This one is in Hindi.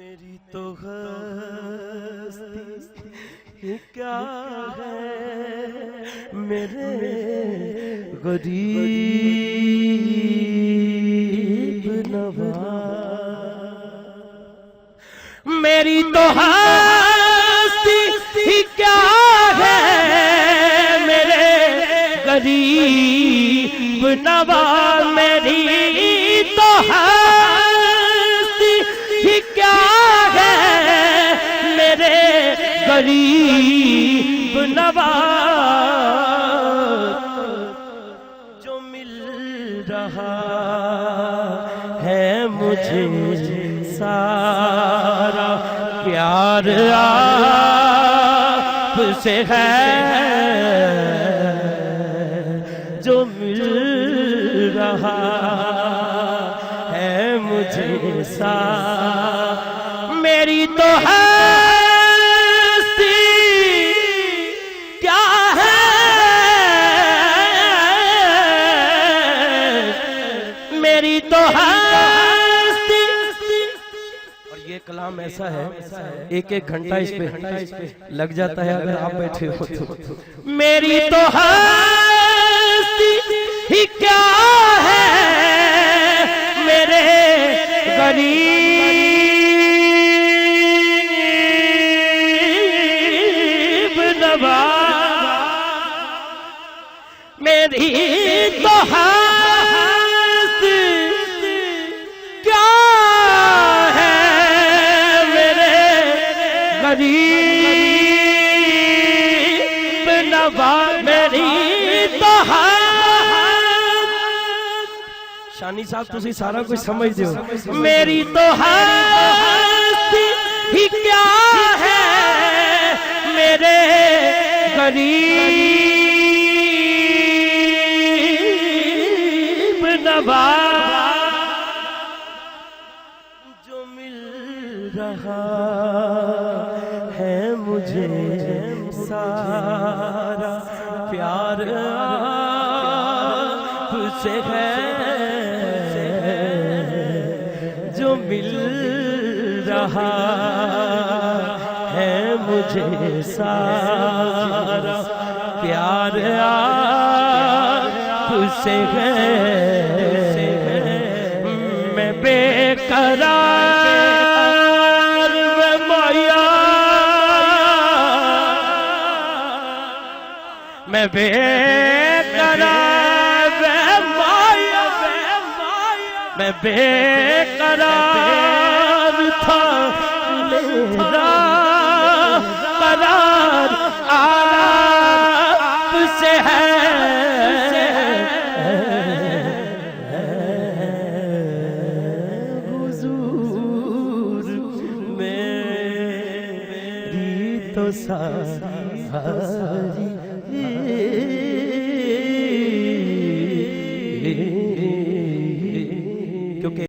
मेरी तो हस्ती क्या है मेरे गरीब नवाज। मेरी तो हस्ती क्या है मेरे गरीब नवाज। मेरी तो हस्ती क्या है मेरे गरीब नवाज। जो मिल रहा है मुझे सारा प्यार आपसे है। जो मिल रहा है मुझे सारा मेरी तो हस्ती क्या है मेरी तो हस्ती। और ये कलाम ऐसा है एक एक घंटा इस पे लग जाता है अगर आप बैठे हो तो। मेरी तो हस्ती ही क्या है मेरे गरीब नवाज। मेरी तो हस्ती क्या है मेरे गरीब नवाज। मेरी तो शानी साहब तुसी सारा कुछ समझ दो। मेरी तो हस्ती ही क्या है मेरे गरीब नवाज। जो मिल रहा है मुझे सारा प्यार आपसे है। जो मिल रहा है मुझे सारा प्यार आपसे है। मैं बेकरार वे माया मैं बेकरार वे माया मैं बेकरार था मेरा करार आपसे है। हुजूर मेरी तो सारी